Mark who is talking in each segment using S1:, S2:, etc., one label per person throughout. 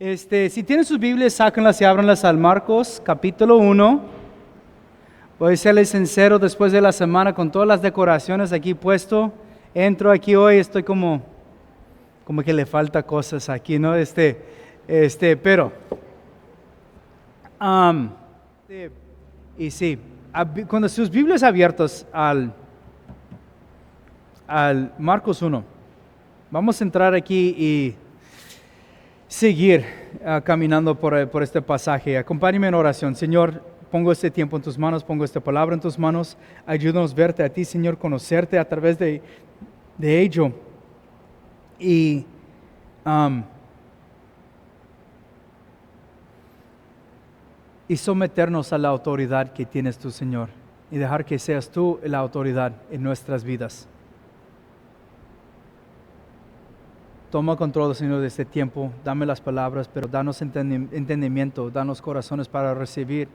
S1: Si tienen sus Biblias, sáquenlas y ábranlas al Marcos, capítulo 1. Voy a serles sincero, después de la semana con todas las decoraciones aquí puesto, entro aquí hoy, estoy como que le falta cosas aquí, ¿no? Pero, y sí, cuando sus Biblias abiertas al Marcos 1, vamos a entrar aquí y seguir caminando por este pasaje. Acompáñame en oración. Señor, pongo este tiempo en tus manos, pongo esta palabra en tus manos. Ayúdanos a verte a ti, Señor, conocerte a través de ello. Y someternos a la autoridad que tienes tú, Señor. Y dejar que seas tú la autoridad en nuestras vidas. Toma control, Señor, de este tiempo. Dame las palabras, pero danos entendimiento, danos corazones para recibir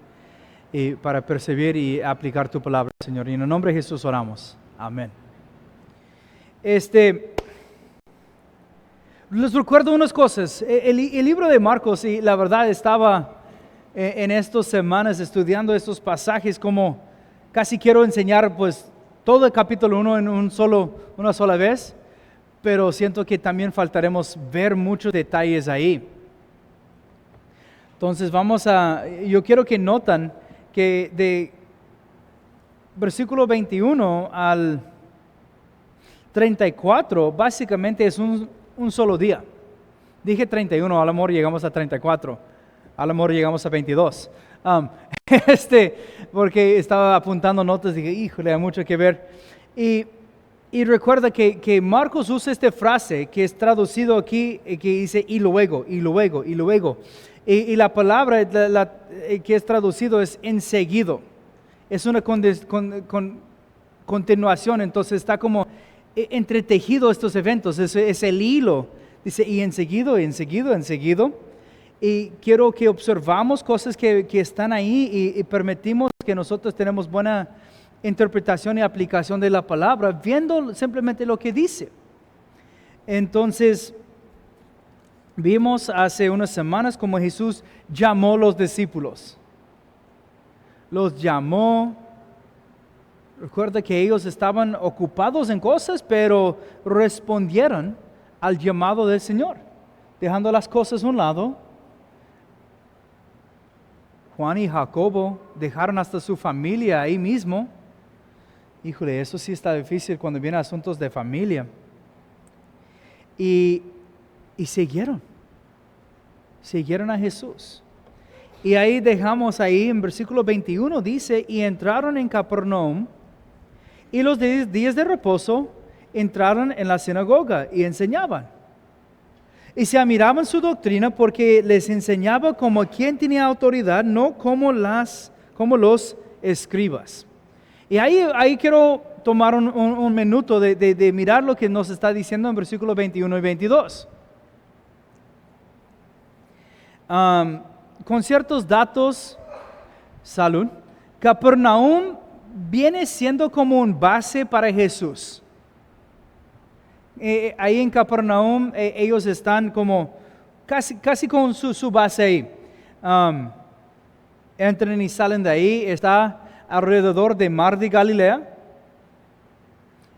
S1: y para percibir y aplicar tu palabra, Señor. Y en el nombre de Jesús oramos. Amén. Les recuerdo unas cosas. El libro de Marcos, y la verdad estaba en estas semanas estudiando estos pasajes, como casi quiero enseñar pues todo el capítulo 1 en una sola vez. Pero siento que también faltaremos ver muchos detalles ahí. Entonces yo quiero que noten que de versículo 21 al 34, básicamente es un solo día. Dije 31, a lo mejor llegamos a 34, a lo mejor llegamos a 22. Porque estaba apuntando notas, dije, híjole, hay mucho que ver. Y recuerda que Marcos usa esta frase que es traducido aquí, que dice y luego. Y la palabra que es traducido es enseguido. Es una continuación, entonces está como entretejido estos eventos, es el hilo. Dice y enseguido. Y quiero que observamos cosas que están ahí y permitimos que nosotros tenemos buena interpretación y aplicación de la palabra, viendo simplemente lo que dice. Entonces, vimos hace unas semanas como Jesús llamó a los discípulos. Los llamó. Recuerda que ellos estaban ocupados en cosas, pero respondieron al llamado del Señor, dejando las cosas a un lado. Juan y Jacobo dejaron hasta su familia ahí mismo. Híjole, eso sí está difícil cuando vienen asuntos de familia. Y siguieron a Jesús. Y ahí dejamos ahí en versículo 21, dice, y entraron en Capernaum, y los días de reposo entraron en la sinagoga y enseñaban. Y se admiraban su doctrina porque les enseñaba como quien tenía autoridad, no como los escribas. Y ahí quiero tomar un minuto de mirar lo que nos está diciendo en versículos 21 y 22. Con ciertos datos, salud, Capernaum viene siendo como un base para Jesús. Ahí en Capernaum ellos están como casi con su base ahí. Entran y salen de ahí, está alrededor de Mar de Galilea.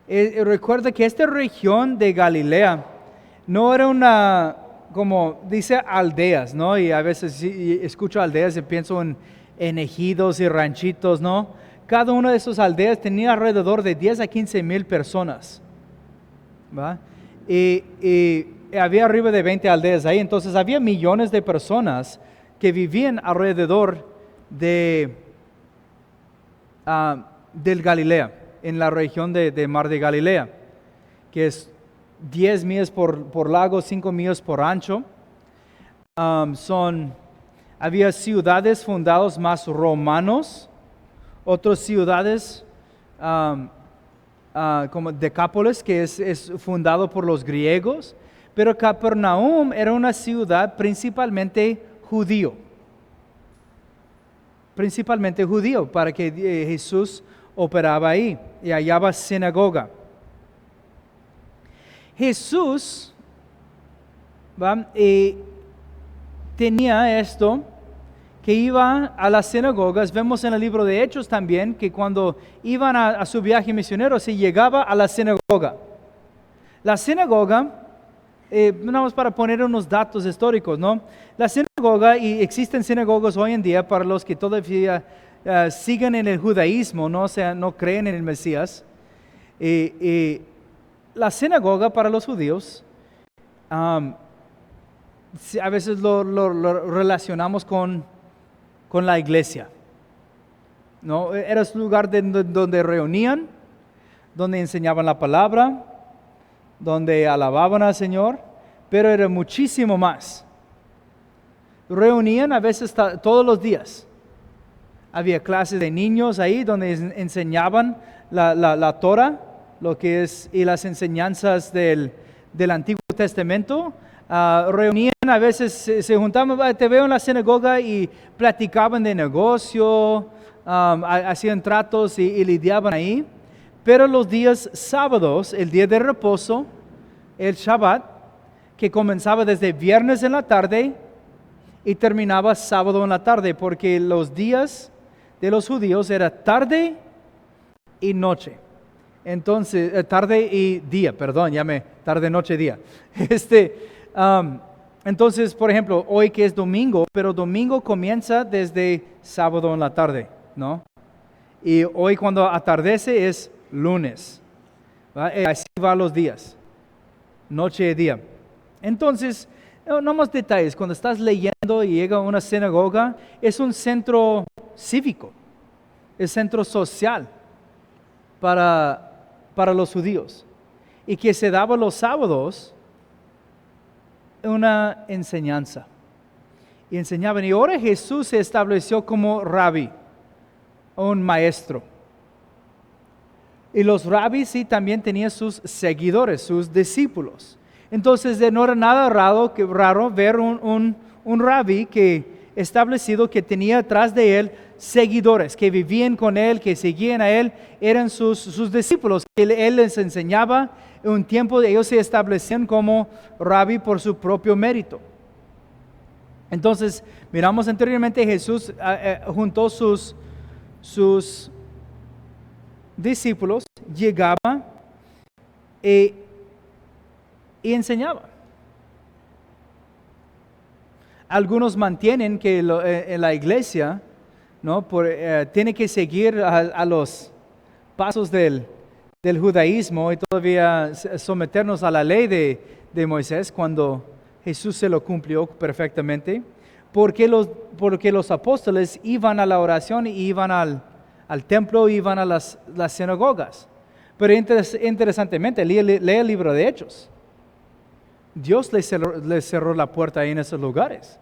S1: Recuerda que esta región de Galilea no era una, como dice aldeas, ¿no? Y a veces si escucho aldeas y pienso en ejidos y ranchitos, ¿no? Cada una de esas aldeas tenía alrededor de 10 a 15 mil personas, ¿va? Y había arriba de 20 aldeas ahí, entonces había millones de personas que vivían alrededor del Galilea, en la región de Mar de Galilea, que es 10 millas por largo, 5 millas por ancho. Había ciudades fundadas más romanos, otras ciudades como Decápolis, que es fundado por los griegos, pero Capernaum era una ciudad principalmente judío, para que Jesús operaba ahí y hallaba sinagoga. Jesús tenía esto, que iba a las sinagogas. Vemos en el libro de Hechos también que cuando iban a su viaje misionero se llegaba a la sinagoga. La sinagoga, nada más para poner unos datos históricos, ¿no? La sinagoga, y existen sinagogas hoy en día para los que todavía siguen en el judaísmo, ¿no? O sea, no creen en el Mesías. La sinagoga para los judíos, a veces lo relacionamos con la iglesia, ¿no? Era un lugar donde reunían, donde enseñaban la palabra, donde alababan al Señor, pero era muchísimo más. Reunían a veces todos los días. Había clases de niños ahí donde enseñaban la Torah, lo que es, y las enseñanzas del Antiguo Testamento. Reunían, a veces se juntaban, te veo en la sinagoga, y platicaban de negocio, hacían tratos y lidiaban ahí. Pero los días sábados, el día de reposo, el Shabbat, que comenzaba desde viernes en la tarde y terminaba sábado en la tarde, porque los días de los judíos era tarde y noche. Entonces, tarde y día, perdón, tarde, noche, día. Entonces, por ejemplo, hoy que es domingo, pero domingo comienza desde sábado en la tarde, ¿no? Y hoy cuando atardece es lunes. Así van los días, noche y día. Entonces, no más detalles. Cuando estás leyendo y llega a una sinagoga, es un centro cívico, es centro social para los judíos, y que se daba los sábados una enseñanza. Y enseñaban. Y ahora Jesús se estableció como rabí, un maestro. Y los rabis sí también tenían sus seguidores, sus discípulos. Entonces no era nada raro ver un rabí que establecido, que tenía atrás de él seguidores, que vivían con él, que seguían a él, eran sus discípulos. Él les enseñaba. En un tiempo ellos se establecían como rabí por su propio mérito. Entonces, miramos anteriormente, Jesús juntó sus discípulos, llegaba y enseñaba. Algunos mantienen que en la iglesia, ¿no? Tiene que seguir a los pasos del judaísmo y todavía someternos a la ley de Moisés, cuando Jesús se lo cumplió perfectamente, porque los apóstoles iban a la oración y iban al templo, iban a las sinagogas. Pero interesantemente, lee el libro de Hechos. Dios les cerró la puerta ahí en esos lugares.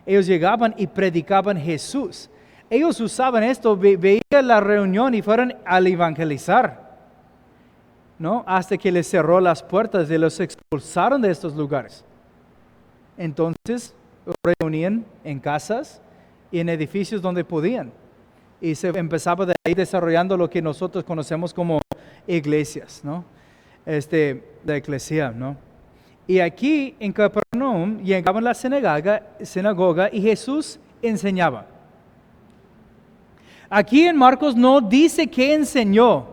S1: Ellos llegaban y predicaban Jesús. Ellos usaban esto, veían la reunión y fueron al evangelizar, ¿no? Hasta que les cerró las puertas y los expulsaron de estos lugares. Entonces reunían en casas y en edificios donde podían. Y se empezaba de ahí desarrollando lo que nosotros conocemos como iglesias, ¿no? La eclesia, ¿no? Y aquí en Capernaum llegaban a la sinagoga y Jesús enseñaba. Aquí en Marcos no dice qué enseñó.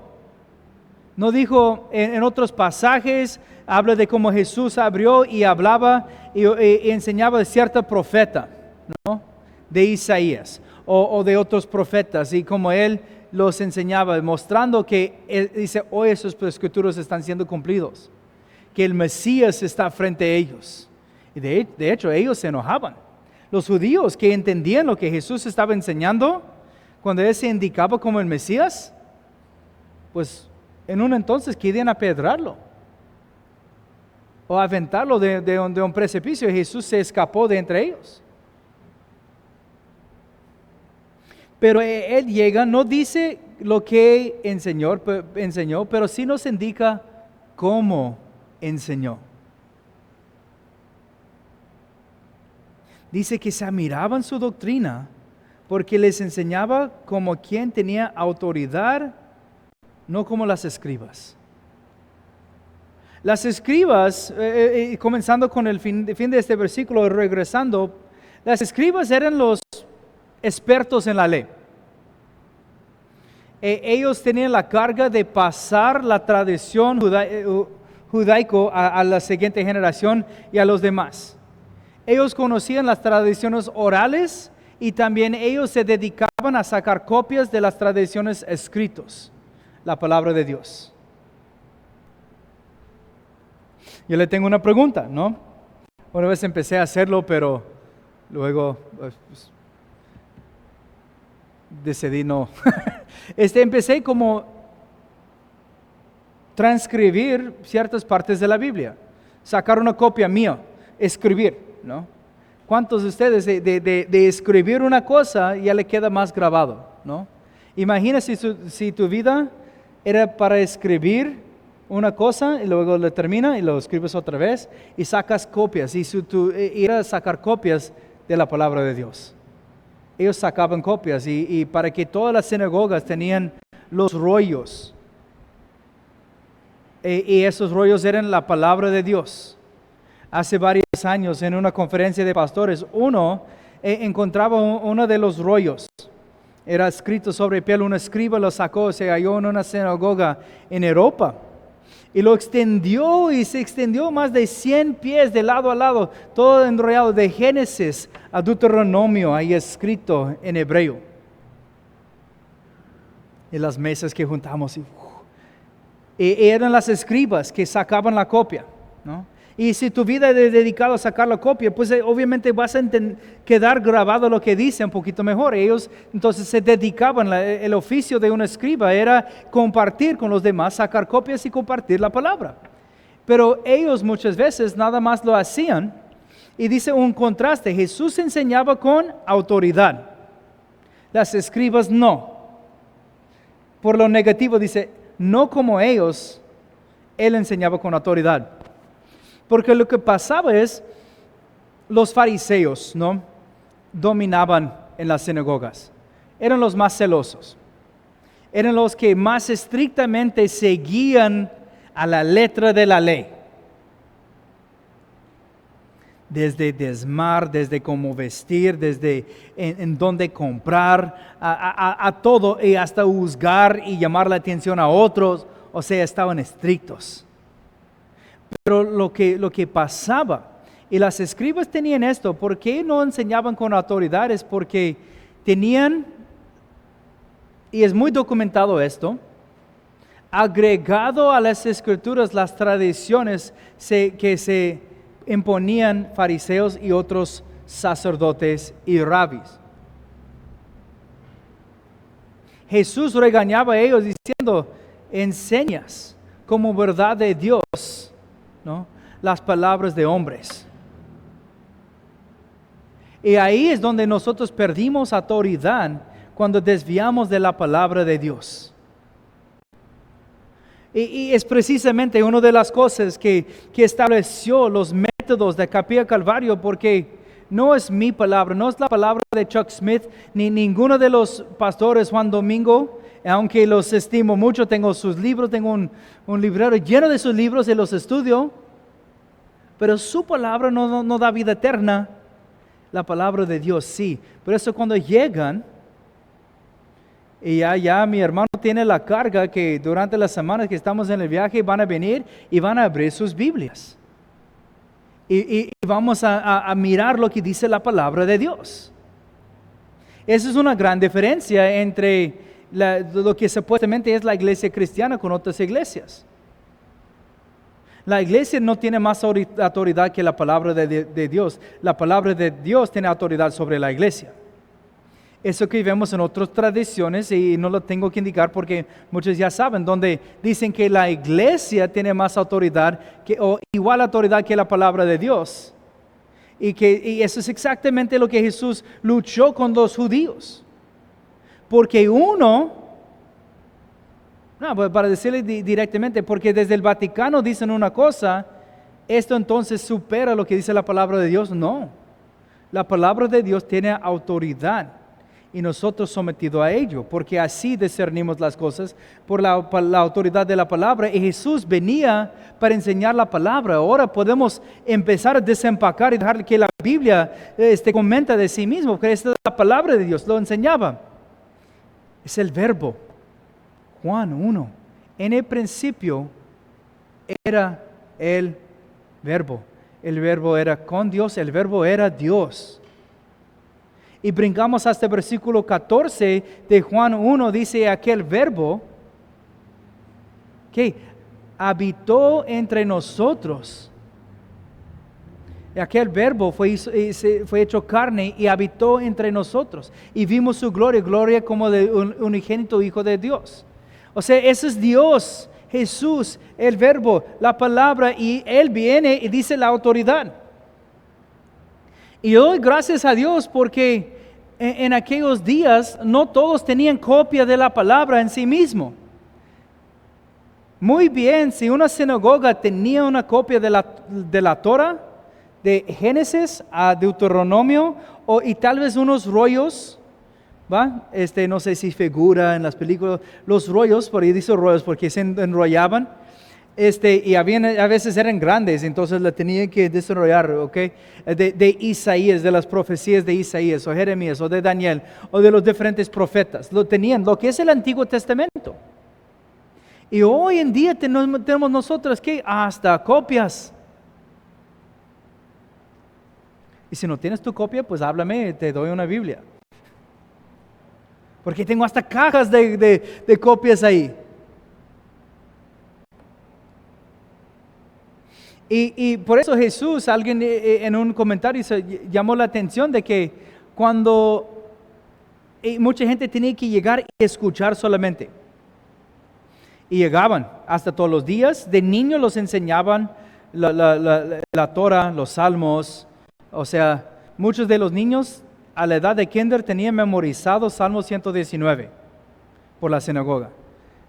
S1: No dijo en otros pasajes, habla de cómo Jesús abrió y hablaba y enseñaba de cierto profeta, ¿no? De Isaías o de otros profetas, y como él los enseñaba, mostrando que él dice, hoy esos escrituras están siendo cumplidos, que el Mesías está frente a ellos. Y de hecho ellos se enojaban. Los judíos que entendían lo que Jesús estaba enseñando, cuando él se indicaba como el Mesías, pues en un entonces querían apedrarlo o aventarlo de un precipicio, y Jesús se escapó de entre ellos. Pero él llega, no dice lo que enseñó, pero sí nos indica cómo enseñó. Dice que se admiraban su doctrina porque les enseñaba como quien tenía autoridad, no como las escribas. Las escribas, comenzando con el fin de este versículo, regresando, Los escribas eran los expertos en la ley. Ellos tenían la carga de pasar la tradición judaico a la siguiente generación y a los demás. Ellos conocían las tradiciones orales y también ellos se dedicaban a sacar copias de las tradiciones escritas, la palabra de Dios. Yo le tengo una pregunta, ¿no? Una vez empecé a hacerlo, pero luego pues, decidí no. Empecé como transcribir ciertas partes de la Biblia, sacar una copia mía, escribir, ¿no? ¿Cuántos de ustedes de escribir una cosa ya le queda más grabado, ¿no? Imagina si tu vida era para escribir una cosa y luego le termina y lo escribes otra vez y sacas copias. Y si tú era sacar copias de la palabra de Dios. Ellos sacaban copias y para que todas las sinagogas tenían los rollos. Y esos rollos eran la palabra de Dios. Hace varios años en una conferencia de pastores, uno encontraba uno de los rollos. Era escrito sobre piel, un escriba lo sacó, se halló en una sinagoga en Europa. Y lo extendió y se extendió más de 100 pies de lado a lado, todo enrollado de Génesis a Deuteronomio, ahí escrito en hebreo. Y las mesas que juntamos, y eran las escribas que sacaban la copia, ¿no? Y si tu vida es dedicada a sacar la copia, pues obviamente vas a quedar grabado lo que dice un poquito mejor. Ellos entonces se dedicaban, el oficio de un escriba era compartir con los demás, sacar copias y compartir la palabra. Pero ellos muchas veces nada más lo hacían. Y dice un contraste, Jesús enseñaba con autoridad, las escribas no. Por lo negativo dice, no como ellos, Él enseñaba con autoridad. Porque lo que pasaba es, los fariseos, ¿no?, dominaban en las sinagogas. Eran los más celosos. Eran los que más estrictamente seguían a la letra de la ley. Desde diezmar, desde cómo vestir, desde en dónde comprar, a todo, y hasta juzgar y llamar la atención a otros. O sea, estaban estrictos. Pero lo que pasaba, y las escribas tenían esto, ¿por qué no enseñaban con autoridades? Porque tenían, y es muy documentado esto, agregado a las escrituras las tradiciones que se imponían fariseos y otros sacerdotes y rabis. Jesús regañaba a ellos diciendo, enseñas como verdad de Dios, ¿no?, las palabras de hombres. Y ahí es donde nosotros perdimos autoridad cuando desviamos de la palabra de Dios. Y es precisamente una de las cosas que estableció los métodos de Capilla Calvario, porque no es mi palabra, no es la palabra de Chuck Smith, ni ninguno de los pastores Juan Domingo, aunque los estimo mucho, tengo sus libros, tengo un librero lleno de sus libros y los estudio, pero su palabra no da vida eterna. La palabra de Dios sí. Por eso cuando llegan, y ya mi hermano tiene la carga que durante las semanas que estamos en el viaje van a venir y van a abrir sus Biblias. Y vamos a mirar lo que dice la palabra de Dios. Esa es una gran diferencia entre lo que supuestamente es la iglesia cristiana con otras iglesias. La iglesia no tiene más autoridad que la palabra de Dios. La palabra de Dios tiene autoridad sobre la iglesia. Eso que vemos en otras tradiciones, y no lo tengo que indicar porque muchos ya saben, donde dicen que la iglesia tiene más autoridad o igual autoridad que la palabra de Dios. Y eso es exactamente lo que Jesús luchó con los judíos. Porque para decirle directamente, porque desde el Vaticano dicen una cosa, esto entonces supera lo que dice la palabra de Dios. No, la palabra de Dios tiene autoridad. y nosotros sometidos a ello, porque así discernimos las cosas por la autoridad de la palabra. Y Jesús venía para enseñar la palabra. Ahora podemos empezar a desempacar y dejar que la Biblia comenta de sí mismo, que esta es la palabra de Dios, lo enseñaba. Es el verbo. Juan 1. En el principio era el verbo. El verbo era con Dios, el verbo era Dios. Y brincamos hasta el versículo 14 de Juan 1, dice aquel verbo que habitó entre nosotros. Aquel verbo fue hecho carne y habitó entre nosotros. Y vimos su gloria, gloria como de un unigénito Hijo de Dios. O sea, ese es Dios, Jesús, el verbo, la palabra, y Él viene y dice la autoridad. Y doy gracias a Dios porque en aquellos días no todos tenían copia de la palabra en sí mismo. Muy bien, si una sinagoga tenía una copia de la Torah, de Génesis a Deuteronomio, y tal vez unos rollos, ¿va? No sé si figura en las películas, los rollos, por ahí dice rollos porque se enrollaban, y a veces eran grandes, entonces la tenían que desarrollar, ¿ok? De Isaías, de las profecías de Isaías, o Jeremías, o de Daniel, o de los diferentes profetas. Lo tenían, lo que es el Antiguo Testamento. Y hoy en día tenemos nosotros que hasta copias. Y si no tienes tu copia, pues háblame, te doy una Biblia. Porque tengo hasta cajas de copias ahí. Y por eso Jesús, alguien en un comentario llamó la atención de que cuando mucha gente tenía que llegar y escuchar solamente. Y llegaban hasta todos los días. De niños los enseñaban la Torah, los salmos. O sea, muchos de los niños a la edad de kinder tenían memorizado Salmo 119 por la sinagoga.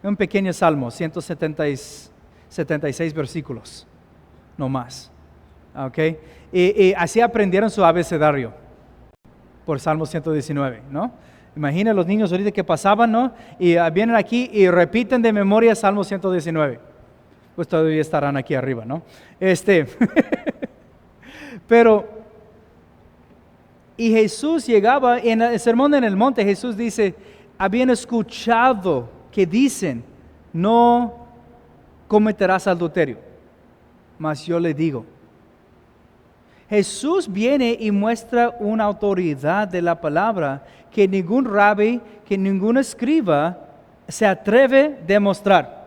S1: Un pequeño salmo, 176 versículos, no más. ¿Okay? Y así aprendieron su abecedario por Salmo 119, ¿no? Imagina los niños ahorita que pasaban, ¿no? Y vienen aquí y repiten de memoria Salmo 119. Pues todavía estarán aquí arriba, ¿no? Pero, y Jesús llegaba, en el sermón en el monte, Jesús dice, habían escuchado que dicen, no cometerás adulterio, mas yo le digo. Jesús viene y muestra una autoridad de la palabra que ningún rabí, que ningún escriba se atreve a demostrar.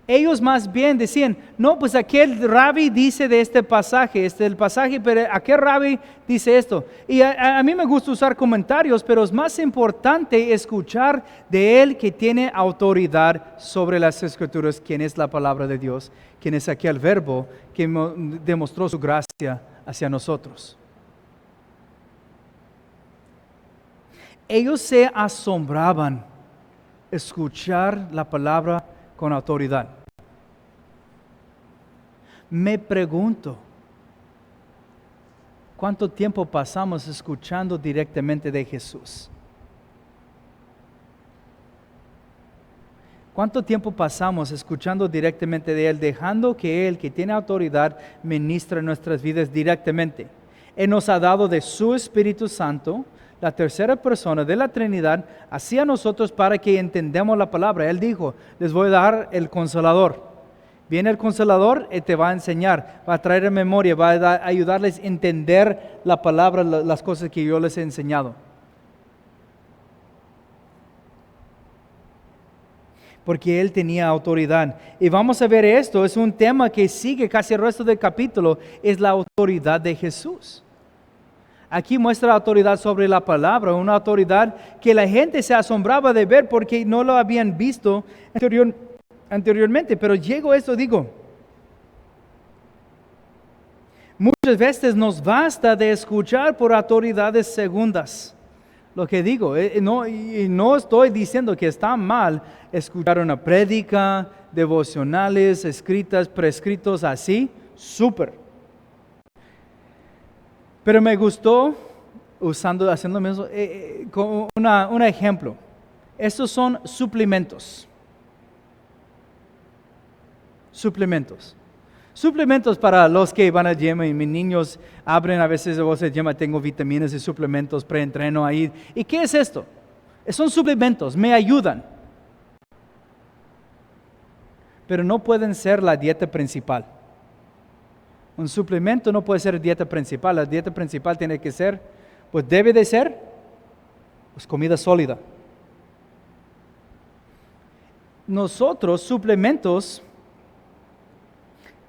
S1: Ellos más bien decían, no, pues aquel rabí dice de este pasaje, el pasaje, pero aquel rabí dice esto. Y a mí me gusta usar comentarios, pero es más importante escuchar de él que tiene autoridad sobre las Escrituras, quien es la palabra de Dios, quien es aquel verbo que demostró su gracia hacia nosotros. Ellos se asombraban escuchar la palabra con autoridad. Me pregunto, ¿cuánto tiempo pasamos escuchando directamente de Jesús? ¿Cuánto tiempo pasamos escuchando directamente de Él, dejando que Él, que tiene autoridad, ministre nuestras vidas directamente? Él nos ha dado de su Espíritu Santo, la tercera persona de la Trinidad, hacia nosotros para que entendamos la palabra. Él dijo, les voy a dar el Consolador. Viene el Consolador y te va a enseñar, va a traer en memoria, va a ayudarles a entender la palabra, las cosas que yo les he enseñado. Porque Él tenía autoridad. Y vamos a ver esto, es un tema que sigue casi el resto del capítulo, es la autoridad de Jesús. Aquí muestra autoridad sobre la palabra, una autoridad que la gente se asombraba de ver porque no lo habían visto anteriormente. Pero llego a esto, digo, muchas veces nos basta de escuchar por autoridades segundas. Lo que digo, no estoy diciendo que está mal escuchar una prédica, devocionales, escritas, prescritos así, súper. Pero me gustó haciendo mismo, con un ejemplo. Estos son suplementos. Suplementos para los que van al gym, y mis niños abren a veces el gym, tengo vitaminas y suplementos preentreno ahí. ¿Y qué es esto? Son suplementos, me ayudan. Pero no pueden ser la dieta principal. Un suplemento no puede ser dieta principal. La dieta principal tiene que ser, pues debe de ser, pues comida sólida. Nosotros, suplementos,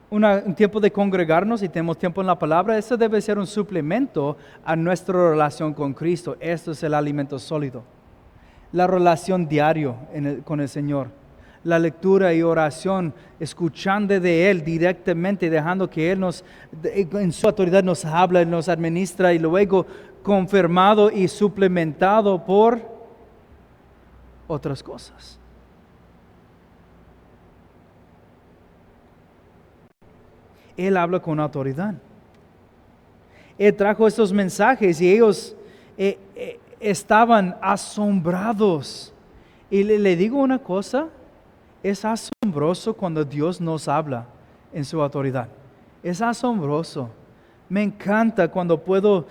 S1: un tiempo de congregarnos y tenemos tiempo en la palabra, eso debe ser un suplemento a nuestra relación con Cristo. Esto es el alimento sólido. La relación diario con el Señor. La lectura y oración, escuchando de Él directamente, dejando que Él en su autoridad nos habla, nos administra, y luego confirmado y suplementado por otras cosas. Él habla con autoridad. Él trajo estos mensajes y ellos estaban asombrados. Y le digo una cosa, es asombroso cuando Dios nos habla en su autoridad. Es asombroso. Me encanta cuando puedo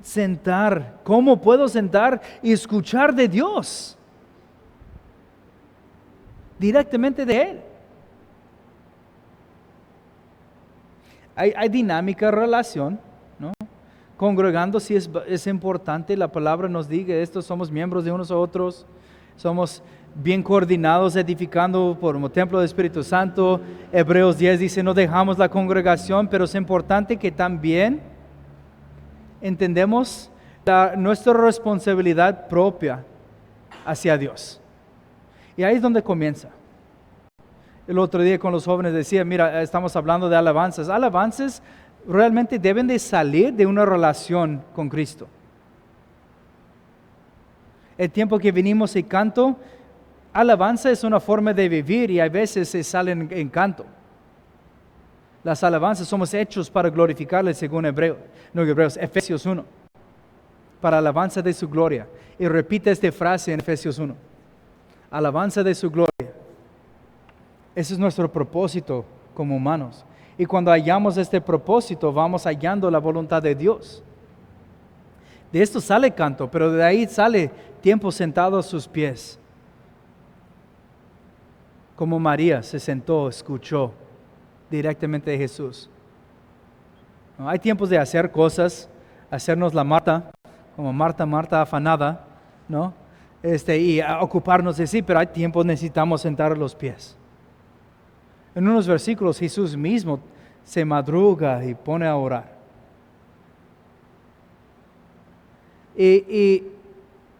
S1: sentar. ¿Cómo puedo sentar y escuchar de Dios? Directamente de Él. Hay dinámica, relación, ¿no? Congregando sí es importante, la palabra nos diga esto, somos miembros de unos a otros, somos bien coordinados, edificando por un templo del Espíritu Santo. Hebreos 10 dice, no dejamos la congregación, pero es importante que también entendemos nuestra responsabilidad propia hacia Dios. Y ahí es donde comienza. El otro día con los jóvenes decía, mira, estamos hablando de alabanzas. Alabanzas realmente deben de salir de una relación con Cristo. El tiempo que venimos y canto, alabanza es una forma de vivir y a veces se sale en canto. Las alabanzas somos hechos para glorificarle según Efesios 1. Para alabanza de su gloria. Y repite esta frase en Efesios 1. Alabanza de su gloria. Ese es nuestro propósito como humanos. Y cuando hallamos este propósito, vamos hallando la voluntad de Dios. De esto sale canto, pero de ahí sale tiempo sentado a sus pies. Como María se sentó, escuchó directamente de Jesús. ¿No? Hay tiempos de hacer cosas, hacernos la Marta, como Marta afanada, ¿no? Y ocuparnos de sí, pero hay tiempos necesitamos sentar a los pies. En unos versículos Jesús mismo se madruga y pone a orar.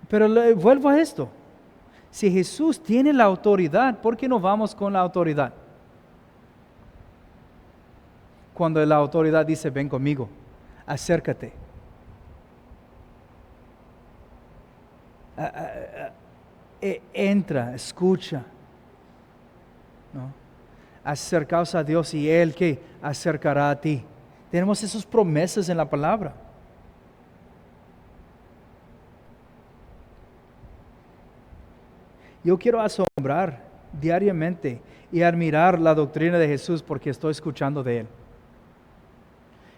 S1: Pero vuelvo a esto. Si Jesús tiene la autoridad, ¿por qué no vamos con la autoridad? Cuando la autoridad dice, ven conmigo, acércate. Entra, escucha. ¿No? Acercaos a Dios y Él que acercará a ti. Tenemos esas promesas en la palabra. Yo quiero asombrar diariamente y admirar la doctrina de Jesús porque estoy escuchando de Él.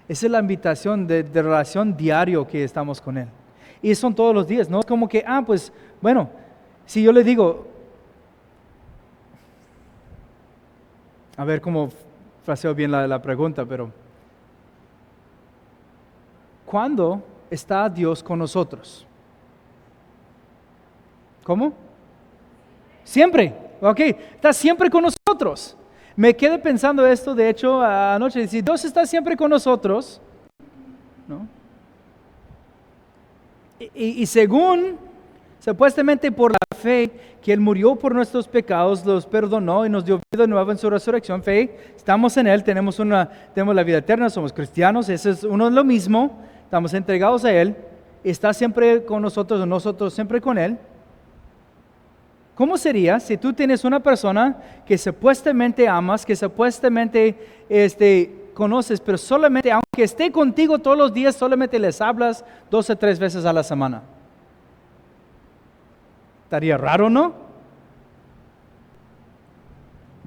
S1: Esa es la invitación de relación diario que estamos con Él. Y son todos los días, no es como que, pues, bueno, si yo le digo, a ver cómo fraseo bien la pregunta, pero ¿cuándo está Dios con nosotros? ¿Cómo? Siempre, ok, está siempre con nosotros. Me quedé pensando esto, de hecho, anoche, si Dios está siempre con nosotros, ¿no? Y según, supuestamente por la fe, que Él murió por nuestros pecados, los perdonó y nos dio vida nueva en su resurrección, fe, estamos en Él, tenemos la vida eterna, somos cristianos, eso es uno lo mismo, estamos entregados a Él, está siempre con nosotros, nosotros siempre con Él. ¿Cómo sería si tú tienes una persona que supuestamente amas, que supuestamente conoces, pero solamente, aunque esté contigo todos los días, solamente les hablas 2 o 3 veces a la semana. Estaría raro, ¿no?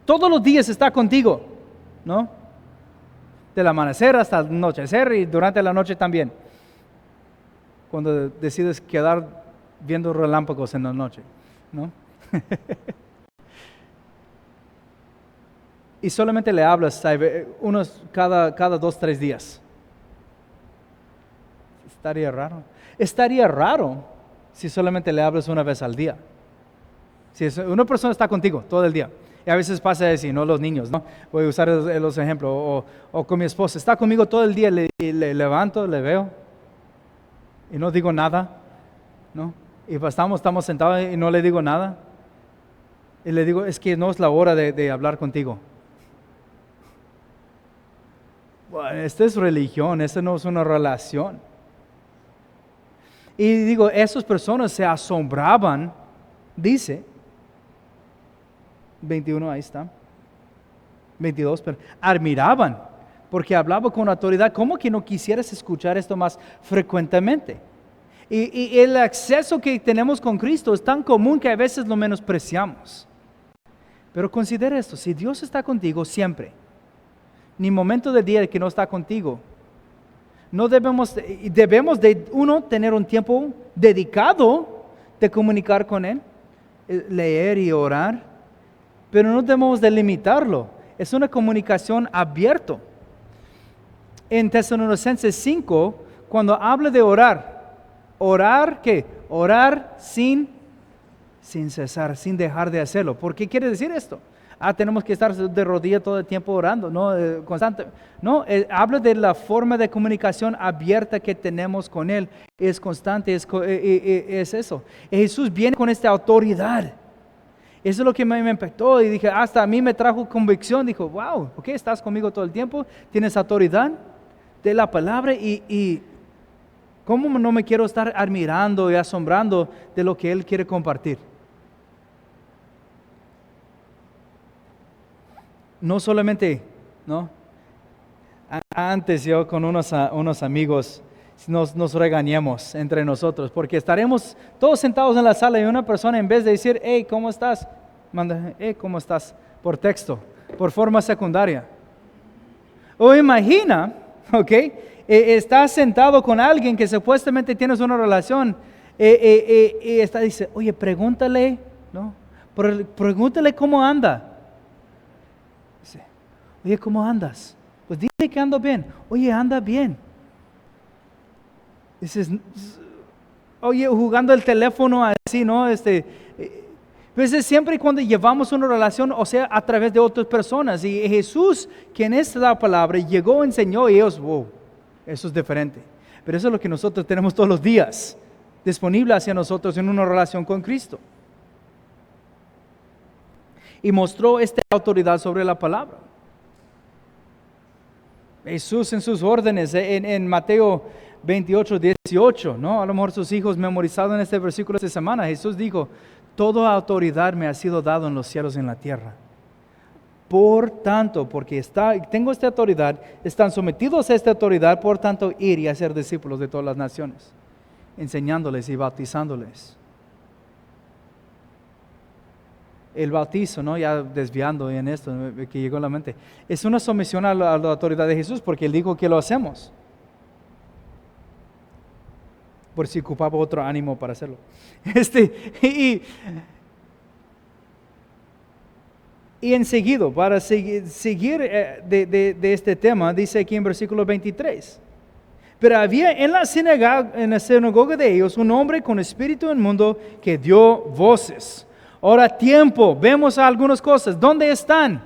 S1: Todos los días está contigo, ¿no? Del amanecer hasta el anochecer y durante la noche también. Cuando decides quedar viendo relámpagos en la noche, ¿no? Y solamente le hablas unos cada 2 o 3 días. Estaría raro. Estaría raro si solamente le hablas una vez al día. Si una persona está contigo todo el día. Y a veces pasa así, ¿no? Los niños, ¿no? Voy a usar los ejemplos. O con mi esposa. Está conmigo todo el día, le levanto, le veo. Y no digo nada, ¿no? Y estamos sentados y no le digo nada. Y le digo, es que no es la hora de hablar contigo. Bueno, esta es religión, esta no es una relación. Y digo, esas personas se asombraban, dice, 21, ahí está, 22, pero admiraban, porque hablaba con autoridad. ¿Cómo que no quisieras escuchar esto más frecuentemente? Y el acceso que tenemos con Cristo es tan común que a veces lo menospreciamos. Pero considera esto, si Dios está contigo siempre, ni momento del día que no está contigo, no debemos de uno tener un tiempo dedicado de comunicar con Él, leer y orar, pero no debemos de limitarlo. Es una comunicación abierta. En Tesalonicenses 5, cuando habla de orar, ¿qué? Orar sin cesar, sin dejar de hacerlo. ¿Por qué quiere decir esto? Tenemos que estar de rodillas todo el tiempo orando, ¿no? Constante. No, habla de la forma de comunicación abierta que tenemos con Él. Es constante, es eso. Y Jesús viene con esta autoridad. Eso es lo que me impactó y dije, hasta a mí me trajo convicción. Dijo, wow, ¿ok? Estás conmigo todo el tiempo, tienes autoridad de la palabra y ¿cómo no me quiero estar admirando y asombrando de lo que Él quiere compartir? No solamente, ¿no? Antes yo con unos amigos nos regañamos entre nosotros porque estaremos todos sentados en la sala y una persona en vez de decir, hey, ¿cómo estás? Manda, hey, ¿cómo estás? Por texto, por forma secundaria. O imagina, ¿ok? Estás sentado con alguien que supuestamente tienes una relación y dice, oye, pregúntale, ¿no? Pregúntale cómo anda. Dice, oye, ¿cómo andas? Pues dile que ando bien. Oye, anda bien. Dices, oye, jugando el teléfono así, ¿no? Pues es siempre cuando llevamos una relación, o sea, a través de otras personas. Y Jesús, quien es la palabra, llegó, enseñó y ellos, wow, eso es diferente. Pero eso es lo que nosotros tenemos todos los días, disponible hacia nosotros en una relación con Cristo. Y mostró esta autoridad sobre la palabra. Jesús en sus órdenes, en Mateo 28, 18, ¿no? A lo mejor sus hijos memorizaron en este versículo esta semana. Jesús dijo, toda autoridad me ha sido dado en los cielos y en la tierra. Por tanto, porque tengo esta autoridad, están sometidos a esta autoridad, por tanto, ir y hacer discípulos de todas las naciones, enseñándoles y bautizándoles. El bautizo, ¿no? Ya desviando en esto que llegó a la mente, es una sumisión a la autoridad de Jesús porque Él dijo que lo hacemos. Por si ocupaba otro ánimo para hacerlo. Y enseguida, para seguir de este tema, dice aquí en versículo 23. Pero había en la sinagoga de ellos un hombre con espíritu inmundo que dio voces. Ahora tiempo, vemos algunas cosas. ¿Dónde están?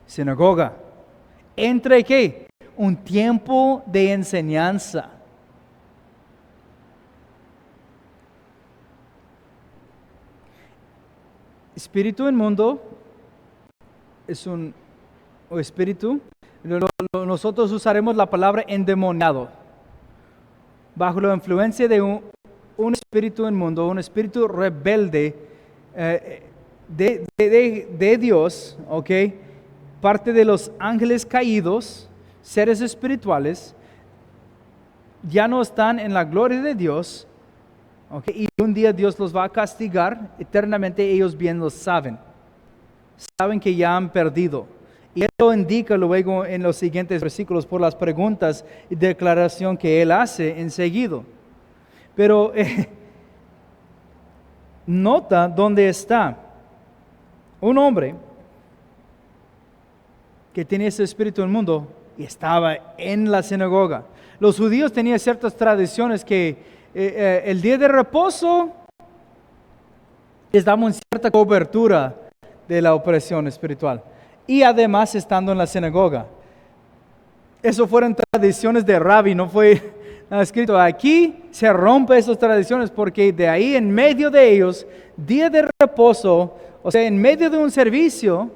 S1: Sinagoga. ¿Entre qué? Un tiempo de enseñanza. Espíritu inmundo es un espíritu. Nosotros usaremos la palabra endemoniado. Bajo la influencia de un espíritu inmundo, un espíritu rebelde de Dios, ¿ok? aparte de los ángeles caídos, seres espirituales, ya no están en la gloria de Dios, ¿okay? Y un día Dios los va a castigar eternamente, ellos bien lo saben. Saben que ya han perdido. Y Él lo indica luego en los siguientes versículos por las preguntas y declaración que Él hace enseguida. Pero nota dónde está un hombre que tenía ese espíritu del mundo y estaba en la sinagoga. Los judíos tenían ciertas tradiciones que el día de reposo les daban cierta cobertura de la opresión espiritual. Y además estando en la sinagoga. Eso fueron tradiciones de Rabbi, no fue nada escrito. Aquí se rompe esas tradiciones porque de ahí en medio de ellos, día de reposo, o sea, en medio de un servicio,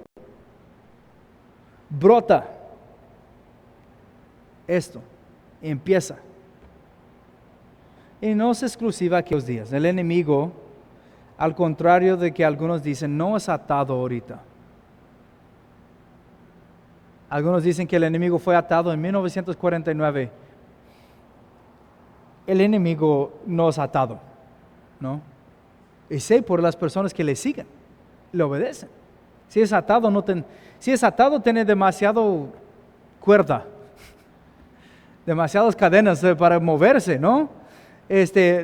S1: brota esto, empieza. Y no es exclusiva a aquellos días. El enemigo, al contrario de que algunos dicen, no es atado ahorita. Algunos dicen que el enemigo fue atado en 1949. El enemigo no es atado, ¿no? Y sé por las personas que le siguen, le obedecen. Si es atado, tiene demasiado cuerda, demasiadas cadenas para moverse, ¿no?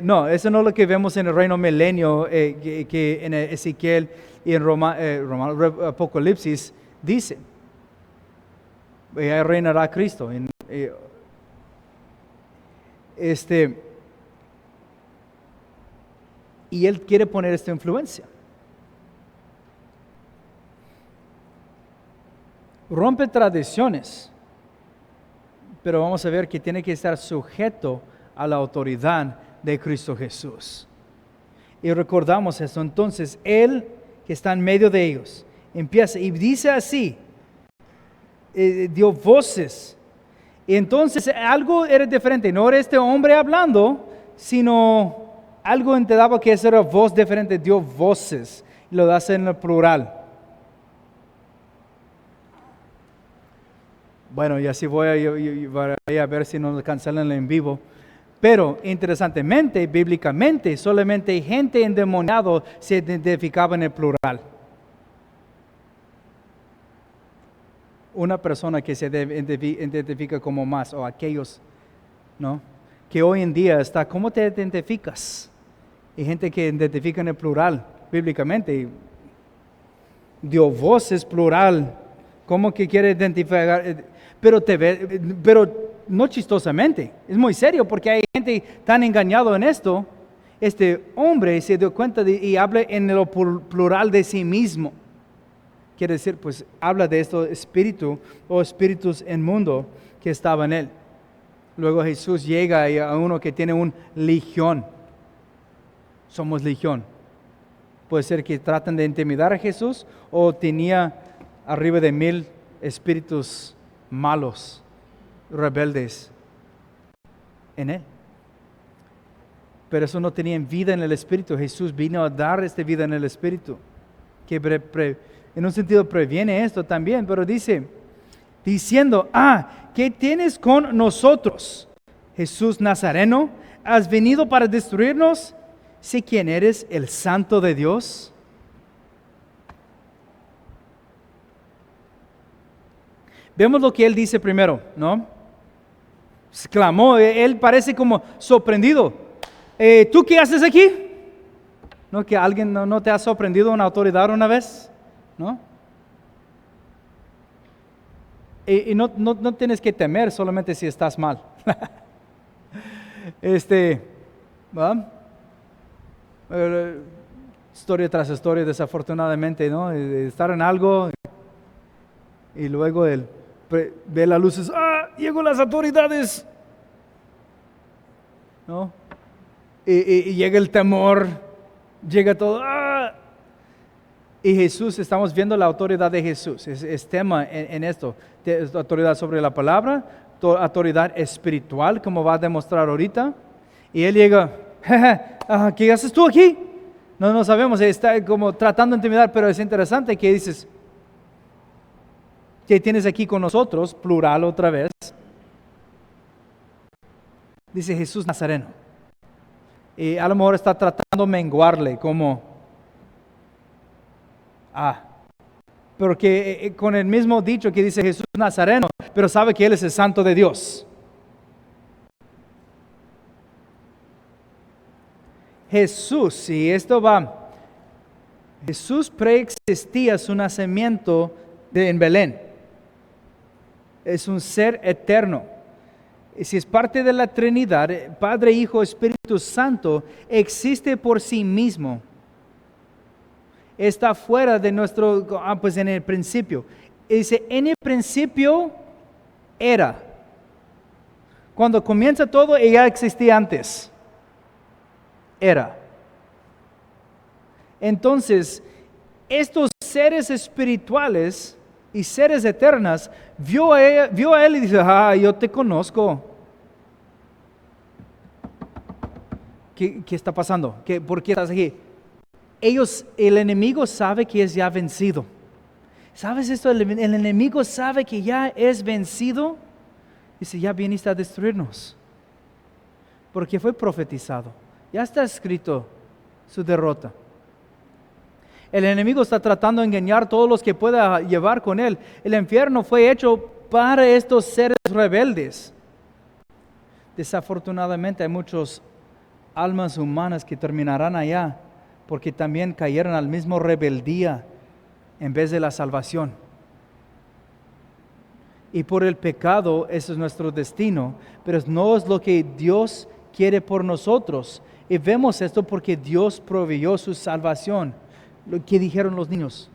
S1: No, eso no es lo que vemos en el reino milenio, que en Ezequiel y en Apocalipsis dice. Ya reinará Cristo. Y Él quiere poner esta influencia. Rompe tradiciones, pero vamos a ver que tiene que estar sujeto a la autoridad de Cristo Jesús. Y recordamos eso. Entonces, Él que está en medio de ellos, empieza y dice así, dio voces. Y entonces algo era diferente. No era este hombre hablando, sino algo te daba que esa era voz diferente. Dio voces. Y lo hace en el plural. Bueno, y así voy a ver si nos cancelan en vivo. Pero interesantemente, bíblicamente, solamente gente endemoniada se identificaba en el plural. Una persona que se identifica como más, o aquellos, ¿no? Que hoy en día está, ¿cómo te identificas? Y gente que identifica en el plural, bíblicamente, dio voces plural, ¿cómo que quiere identificar? Pero no chistosamente, es muy serio porque hay gente tan engañado en esto. Este hombre se dio cuenta y habla en el plural de sí mismo. Quiere decir, pues habla de esto espíritu o espíritus inmundo que estaba en él. Luego Jesús llega a uno que tiene un legión. Somos legión. Puede ser que tratan de intimidar a Jesús o tenía arriba de 1000 espíritus malos, rebeldes en él. Pero eso no tenían vida en el espíritu. Jesús vino a dar esta vida en el espíritu. Que en un sentido previene esto también, pero diciendo, ¿qué tienes con nosotros, Jesús Nazareno? ¿Has venido para destruirnos? Sé quién eres, el Santo de Dios. Vemos lo que él dice primero, ¿no? Clamó, él parece como sorprendido. ¿Tú qué haces aquí? ¿No que alguien no te ha sorprendido una autoridad una vez? ¿No? Y no tienes que temer solamente si estás mal. ¿Va? Historia tras historia, desafortunadamente, ¿no? Estar en algo y luego él ve las luces, llegó las autoridades, ¿no? Y llega el temor, llega todo, Y Jesús, estamos viendo la autoridad de Jesús, es tema en esto, autoridad sobre la palabra, autoridad espiritual, como va a demostrar ahorita. Y él llega, ¿qué haces tú aquí? No sabemos, está como tratando de intimidar, pero es interesante que dices, que tienes aquí con nosotros, plural otra vez, dice Jesús Nazareno. Y a lo mejor está tratando de menguarle como, porque con el mismo dicho que dice Jesús Nazareno, pero sabe que Él es el Santo de Dios. Jesús, si esto va, Jesús preexistía su nacimiento en Belén. Es un ser eterno. Y si es parte de la Trinidad, Padre, Hijo, Espíritu Santo, existe por sí mismo. Está fuera de nuestro, pues en el principio. Dice, en el principio era. Cuando comienza todo, ella existía antes. Era. Entonces, estos seres espirituales y seres eternas, vio a él y dice, yo te conozco. ¿Qué está pasando? ¿Por qué estás aquí? El enemigo sabe que es ya vencido. ¿Sabes esto? El enemigo sabe que ya es vencido. Dice, ya viniste a destruirnos. Porque fue profetizado. Ya está escrito su derrota. El enemigo está tratando de engañar a todos los que pueda llevar con él. El infierno fue hecho para estos seres rebeldes. Desafortunadamente hay muchas almas humanas que terminarán allá porque también cayeron al mismo rebeldía en vez de la salvación. Y por el pecado, ese es nuestro destino, pero no es lo que Dios quiere por nosotros. Y vemos esto porque Dios proveyó su salvación. Lo que dijeron los niños.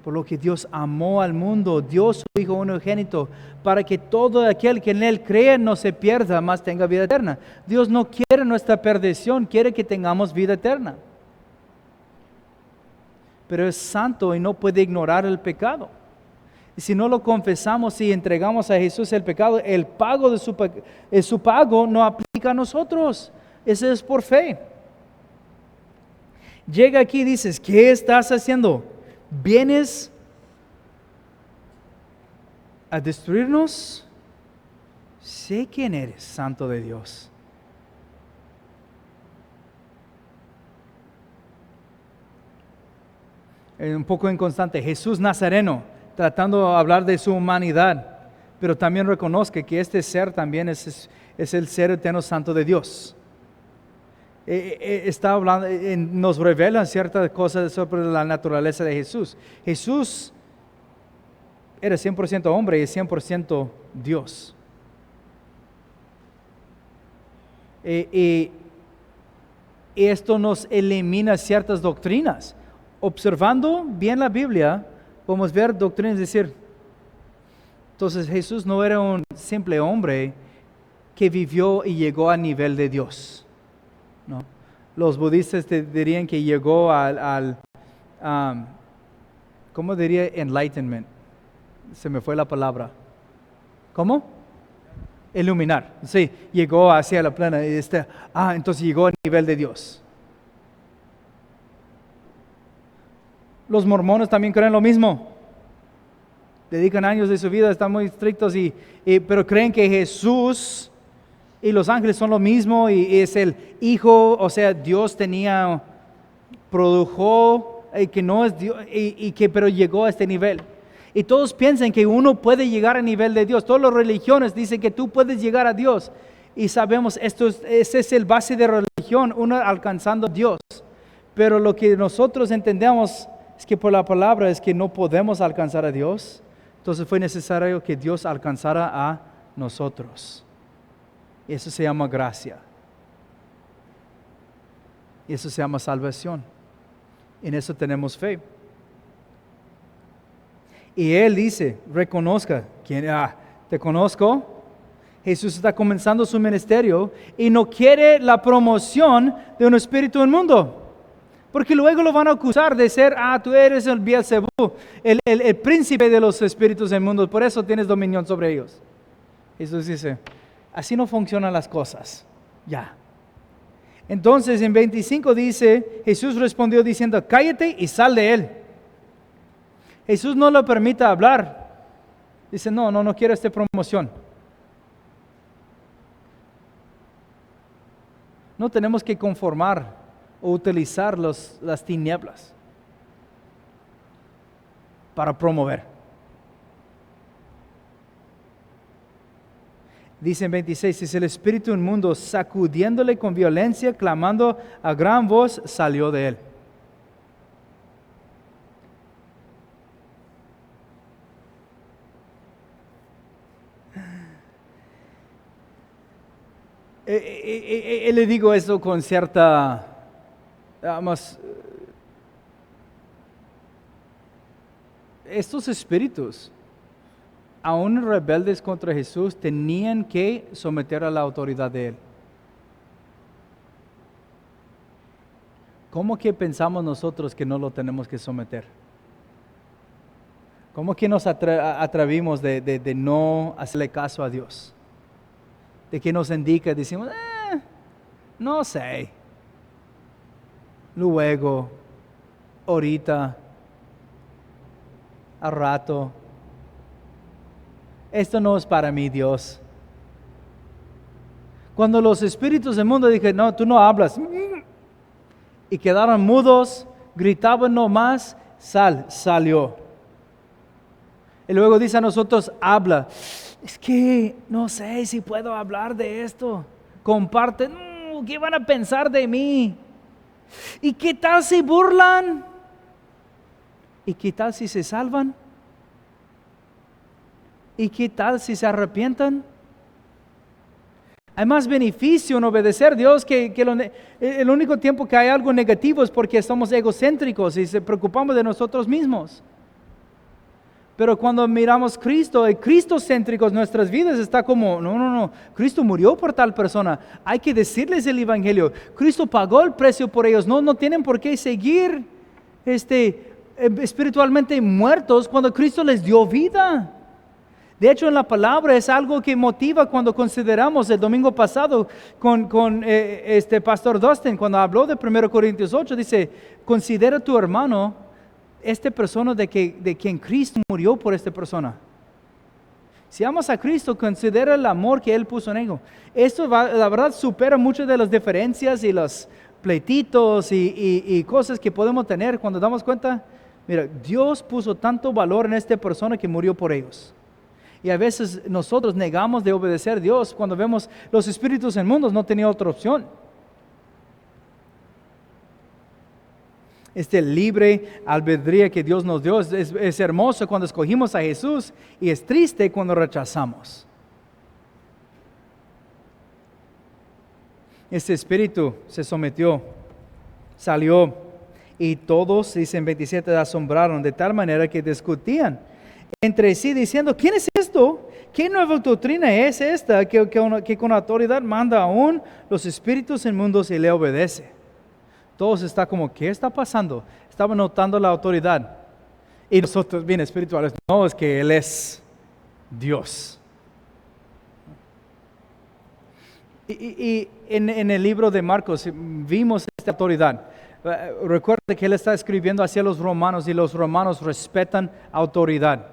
S1: Por lo que Dios amó al mundo, dio su Hijo unigénito, para que todo aquel que en Él cree no se pierda, mas tenga vida eterna. Dios no quiere nuestra perdición, quiere que tengamos vida eterna. Pero es santo y no puede ignorar el pecado. Y si no lo confesamos y entregamos a Jesús el pecado, el pago de su pago no aplica a nosotros. Ese es por fe. Llega aquí y dices, ¿qué estás haciendo? ¿Vienes a destruirnos? Sé quién eres, Santo de Dios. Un poco inconstante, Jesús Nazareno, tratando de hablar de su humanidad, pero también reconozca que este ser también es el ser eterno Santo de Dios. Está hablando, nos revela ciertas cosas sobre la naturaleza de Jesús. Jesús era 100% hombre y 100% Dios. Y esto nos elimina ciertas doctrinas. Observando bien la Biblia, podemos ver doctrinas, decir, entonces Jesús no era un simple hombre que vivió y llegó a nivel de Dios. ¿No? Los budistas dirían que llegó ¿cómo diría? Enlightenment. Se me fue la palabra. ¿Cómo? Iluminar. Sí, llegó hacia la plena. Entonces llegó a nivel de Dios. Los mormones también creen lo mismo. Dedican años de su vida, están muy estrictos, pero creen que Jesús y los ángeles son lo mismo y es el Hijo, o sea, Dios produjo, que no es Dios, pero llegó a este nivel. Y todos piensan que uno puede llegar a nivel de Dios. Todas las religiones dicen que tú puedes llegar a Dios. Y sabemos, ese es el base de religión, uno alcanzando a Dios. Pero lo que nosotros entendemos es que por la palabra es que no podemos alcanzar a Dios. Entonces fue necesario que Dios alcanzara a nosotros. Eso se llama gracia. Eso se llama salvación. En eso tenemos fe. Y Él dice, reconozca, te conozco. Jesús está comenzando su ministerio y no quiere la promoción de un espíritu inmundo. Porque luego lo van a acusar de ser, tú eres el Beelzebú, el príncipe de los espíritus inmundos, por eso tienes dominión sobre ellos. Jesús dice, así no funcionan las cosas. Ya. Entonces en 25 dice, Jesús respondió diciendo, cállate y sal de él. Jesús no lo permite hablar. Dice, no quiero esta promoción. No tenemos que conformar o utilizar las tinieblas para promover. Dice en 26, es el espíritu inmundo sacudiéndole con violencia, clamando a gran voz, salió de él. Le digo eso con cierta, vamos, estos espíritus, aún rebeldes contra Jesús, tenían que someter a la autoridad de Él. ¿Cómo que pensamos nosotros que no lo tenemos que someter? ¿Cómo que nos atrevimos de no hacerle caso a Dios? De que nos indica, decimos, no sé, luego, ahorita, al rato, esto no es para mí, Dios. Cuando los espíritus del mundo dijeron, no, tú no hablas, y quedaron mudos, gritaban no más, salió. Y luego dice a nosotros, habla. Es que no sé si puedo hablar de esto. Comparte, ¿qué van a pensar de mí? ¿Y qué tal si burlan? ¿Y qué tal si se salvan? ¿Y qué tal si se arrepientan? Hay más beneficio en obedecer a Dios que el único tiempo que hay algo negativo es porque somos egocéntricos y se preocupamos de nosotros mismos. Pero cuando miramos Cristo, el cristocéntricos, nuestras vidas está como, no, Cristo murió por tal persona, hay que decirles el evangelio, Cristo pagó el precio por ellos, no tienen por qué seguir espiritualmente muertos cuando Cristo les dio vida. De hecho, en la palabra es algo que motiva cuando consideramos el domingo pasado con Pastor Dustin, cuando habló de 1 Corintios 8, dice, considera a tu hermano, esta persona de quien Cristo murió por esta persona. Si amas a Cristo, considera el amor que Él puso en ello. Esto la verdad supera muchas de las diferencias y los pleititos y cosas que podemos tener cuando damos cuenta. Mira, Dios puso tanto valor en esta persona que murió por ellos. Y a veces nosotros negamos de obedecer a Dios cuando vemos los espíritus inmundos, no tenía otra opción. Este libre albedrío que Dios nos dio es hermoso cuando escogimos a Jesús y es triste cuando rechazamos. Este espíritu se sometió, salió y todos, dicen 27, asombraron de tal manera que discutían entre sí diciendo, ¿quién es esto? ¿Qué nueva doctrina es esta que con autoridad manda aún los espíritus inmundos y le obedece? Todos están como, ¿qué está pasando? Estaban notando la autoridad. Y nosotros, bien espirituales, no, es que Él es Dios. Y en el libro de Marcos vimos esta autoridad. Recuerda que Él está escribiendo hacia los romanos y los romanos respetan autoridad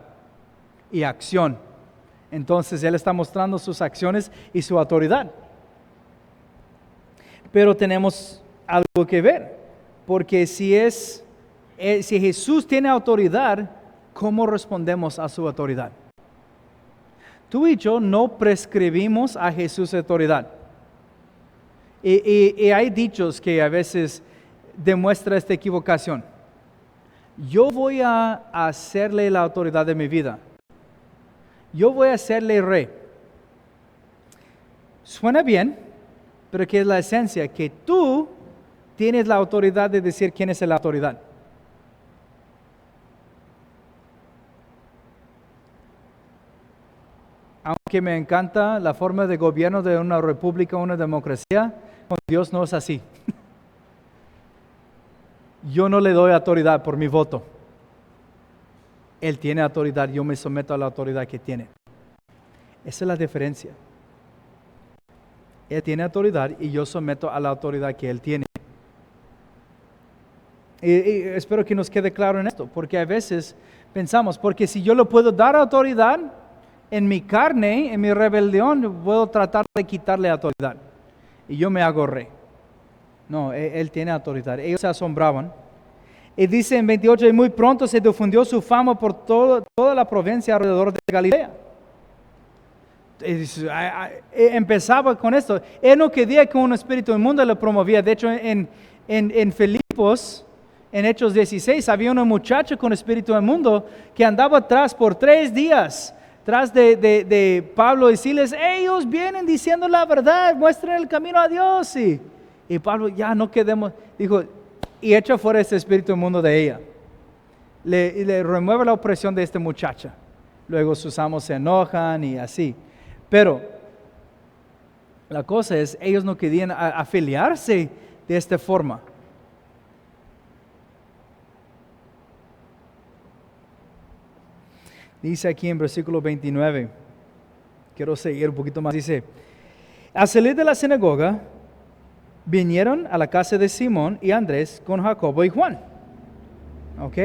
S1: y acción. Entonces Él está mostrando sus acciones y su autoridad. Pero tenemos algo que ver, porque si Jesús tiene autoridad, ¿cómo respondemos a su autoridad? Tú y yo no prescribimos a Jesús autoridad. Y hay dichos que a veces demuestran esta equivocación. Yo voy a hacerle la autoridad de mi vida. Yo voy a hacerle rey. Suena bien, pero ¿qué es la esencia? Que tú tienes la autoridad de decir quién es la autoridad. Aunque me encanta la forma de gobierno de una república, una democracia, con Dios no es así. Yo no le doy autoridad por mi voto. Él tiene autoridad, yo me someto a la autoridad que tiene. Esa es la diferencia. Él tiene autoridad y yo someto a la autoridad que Él tiene. Y espero que nos quede claro en esto, porque a veces pensamos, porque si yo le puedo dar autoridad en mi carne, en mi rebelión, puedo tratar de quitarle autoridad. Y yo me hago rey. No, él tiene autoridad. Ellos se asombraban. Y dice en 28, y muy pronto se difundió su fama por toda la provincia alrededor de Galilea. Empezaba con esto. Él no quería que un espíritu inmundo le promovía. De hecho, en Filipos, en Hechos 16, había una muchacha con espíritu inmundo que andaba atrás por 3 días, tras de Pablo y Silas. Ellos vienen diciendo la verdad, muestren el camino a Dios. Y Pablo, ya no quedemos, dijo, y echa fuera este espíritu inmundo de ella. Le remueve la opresión de esta muchacha. Luego sus amos se enojan y así. Pero la cosa es, ellos no querían afiliarse de esta forma. Dice aquí en versículo 29, quiero seguir un poquito más, dice, al salir de la sinagoga, vinieron a la casa de Simón y Andrés con Jacobo y Juan. ¿Ok?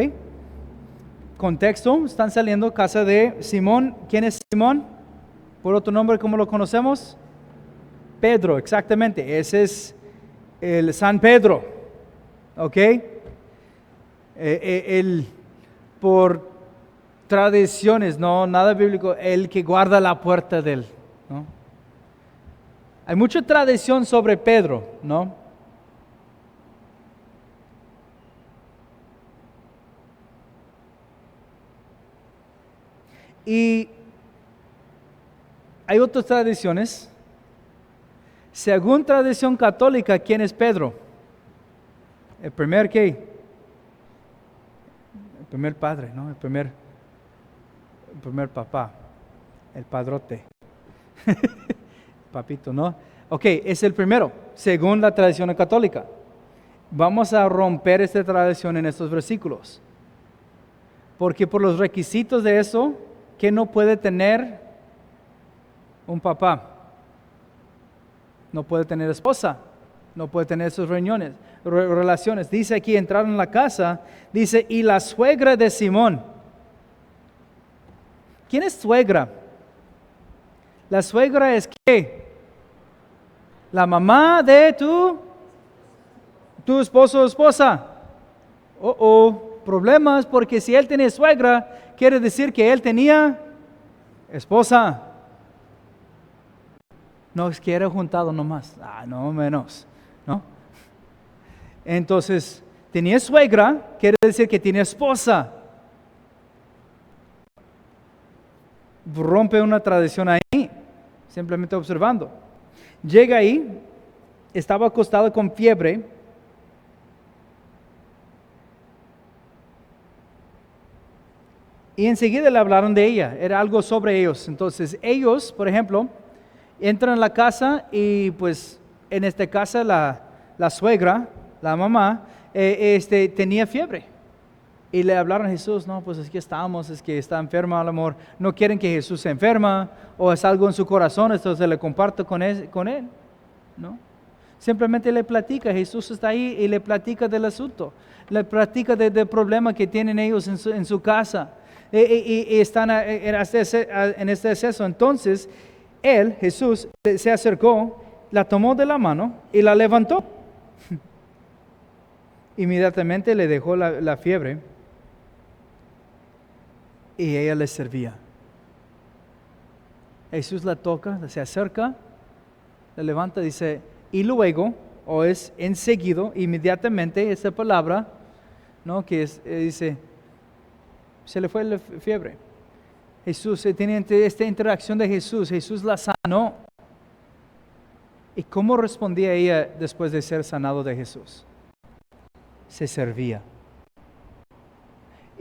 S1: Contexto, están saliendo casa de Simón. ¿Quién es Simón? Por otro nombre, ¿cómo lo conocemos? Pedro, exactamente. Ese es el San Pedro. ¿Ok? Por tradiciones, no, nada bíblico, el que guarda la puerta de él, ¿no? Hay mucha tradición sobre Pedro, ¿no? Y hay otras tradiciones. Según tradición católica, ¿quién es Pedro? El primer ¿qué? El primer padre, ¿no? El primer papá, el padrote. Papito, ¿no? Ok, es el primero, según la tradición católica. Vamos a romper esta tradición en estos versículos. Porque por los requisitos de eso, ¿qué no puede tener un papá? No puede tener esposa, no puede tener sus relaciones. Dice aquí, entraron en la casa, dice, y la suegra de Simón. ¿Quién es suegra? La suegra es ¿qué? La mamá de tu esposo o esposa. Problemas, porque si él tenía suegra, quiere decir que él tenía esposa. No es que era juntado nomás. No menos, ¿no? Entonces, tenía suegra, quiere decir que tiene esposa. Rompe una tradición ahí, simplemente observando. Llega ahí, estaba acostado con fiebre. Y enseguida le hablaron de ella, era algo sobre ellos. Entonces ellos, por ejemplo, entran a la casa y pues en esta casa la suegra, la mamá, tenía fiebre. Y le hablaron a Jesús, no, pues es que es que está enferma al amor. No quieren que Jesús se enferma o es algo en su corazón, entonces le comparto con él, ¿no? Simplemente le platica, Jesús está ahí y le platica del asunto. Le platica del problema que tienen ellos en su casa. Y están en este exceso. Entonces, Jesús, se acercó, la tomó de la mano y la levantó. Inmediatamente le dejó la fiebre y ella le servía. Jesús la toca, se acerca, la levanta, dice, y luego, o es enseguida, inmediatamente, esa palabra, ¿no? Que dice, se le fue la fiebre. Jesús, tiene esta interacción de Jesús la sanó. ¿Y cómo respondía ella después de ser sanado de Jesús? Se servía.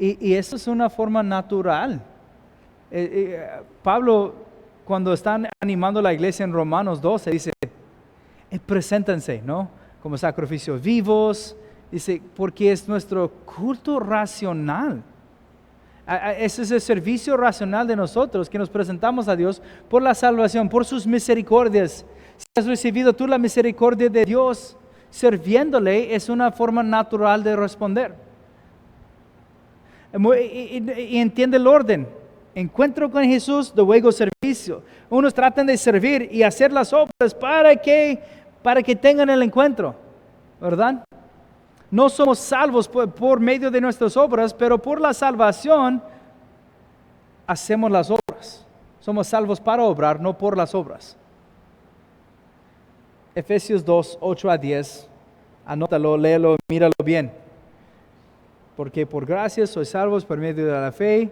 S1: Y eso es una forma natural. Pablo, cuando están animando la iglesia en Romanos 12, dice, preséntense, ¿no? Como sacrificios vivos. Dice, porque es nuestro culto racional. Ese es el servicio racional de nosotros, que nos presentamos a Dios por la salvación, por sus misericordias. Si has recibido tú la misericordia de Dios, Sirviéndole es una forma natural de responder. Y entiende el orden. Encuentro con Jesús, luego servicio. Unos tratan de servir y hacer las obras para que tengan el encuentro, ¿verdad? No somos salvos por medio de nuestras obras, pero por la salvación hacemos las obras. Somos salvos para obrar, no por las obras. Efesios 2, 8 a 10. Anótalo, léelo, míralo bien. Porque por gracia sois salvos por medio de la fe.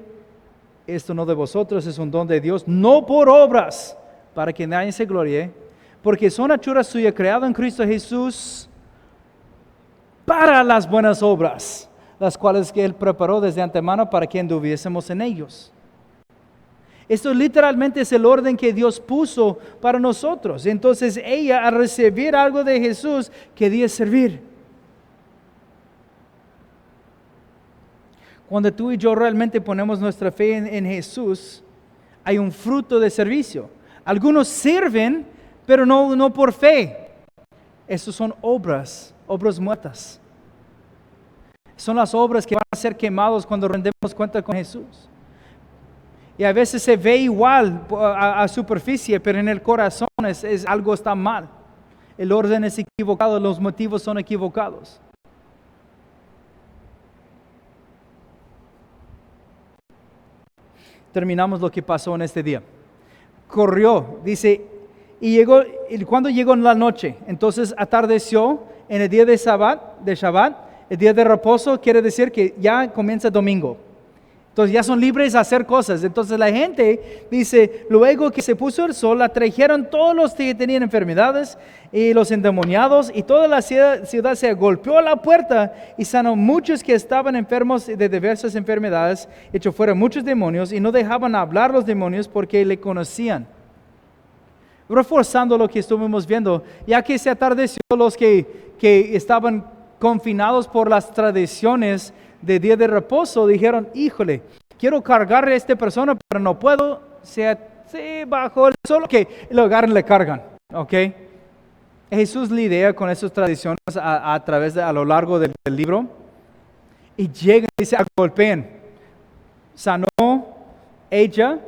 S1: Esto no de vosotros, es un don de Dios, no por obras, para que nadie se gloríe, porque son hechura suya, creado en Cristo Jesús para las buenas obras, las cuales que Él preparó desde antemano para que anduviésemos en ellos. Esto literalmente es el orden que Dios puso para nosotros. Entonces ella, al recibir algo de Jesús, quería servir. Cuando tú y yo realmente ponemos nuestra fe en Jesús, hay un fruto de servicio. Algunos sirven, pero no por fe. Esas son obras muertas. Son las obras que van a ser quemadas cuando rendemos cuenta con Jesús. Y a veces se ve igual a superficie, pero en el corazón algo está mal. El orden es equivocado, los motivos son equivocados. Terminamos lo que pasó en este día. Corrió, dice, y cuando llegó en la noche, entonces atardeció en el día de Shabbat, el día de reposo quiere decir que ya comienza domingo. Entonces ya son libres de hacer cosas. Entonces la gente dice, luego que se puso el sol, la trajeron todos los que tenían enfermedades y los endemoniados, y toda la ciudad se golpeó a la puerta y sanó muchos que estaban enfermos de diversas enfermedades, echó fuera muchos demonios y no dejaban hablar los demonios porque le conocían. Reforzando lo que estuvimos viendo, ya que se atardeció, los que estaban confinados por las tradiciones de día de reposo, dijeron, híjole, quiero cargarle a esta persona, pero no puedo, se bajó el sol, que lo agarran, le cargan, ¿ok? Jesús lidia con esas tradiciones a lo largo del libro, y llegan y se golpean. Sanó ella,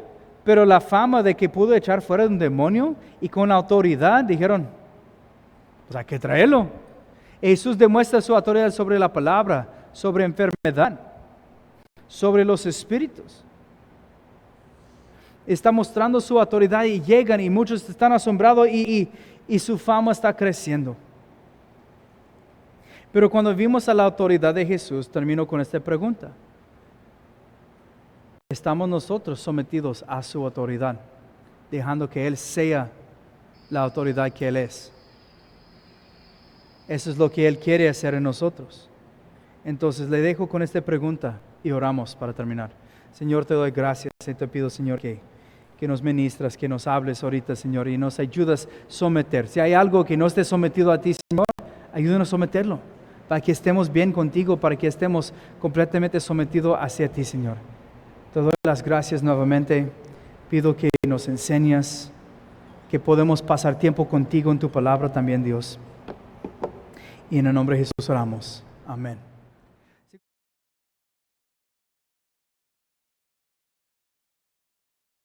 S1: pero la fama de que pudo echar fuera un demonio, y con autoridad dijeron, pues hay que traerlo. Jesús demuestra su autoridad sobre la palabra, sobre enfermedad, sobre los espíritus. Está mostrando su autoridad y llegan y muchos están asombrados y su fama está creciendo. Pero cuando vimos a la autoridad de Jesús, termino con esta pregunta. ¿Estamos nosotros sometidos a su autoridad, dejando que Él sea la autoridad que Él es? Eso es lo que Él quiere hacer en nosotros. Entonces le dejo con esta pregunta y oramos para terminar. Señor, te doy gracias y te pido, Señor, que nos ministras, que nos hables ahorita, Señor, y nos ayudas a someter. Si hay algo que no esté sometido a ti, Señor, ayúdanos a someterlo, para que estemos bien contigo, para que estemos completamente sometidos hacia ti, Señor. Te doy las gracias nuevamente. Pido que nos enseñas, que podemos pasar tiempo contigo en tu palabra también, Dios. Y en el nombre de Jesús oramos. Amén.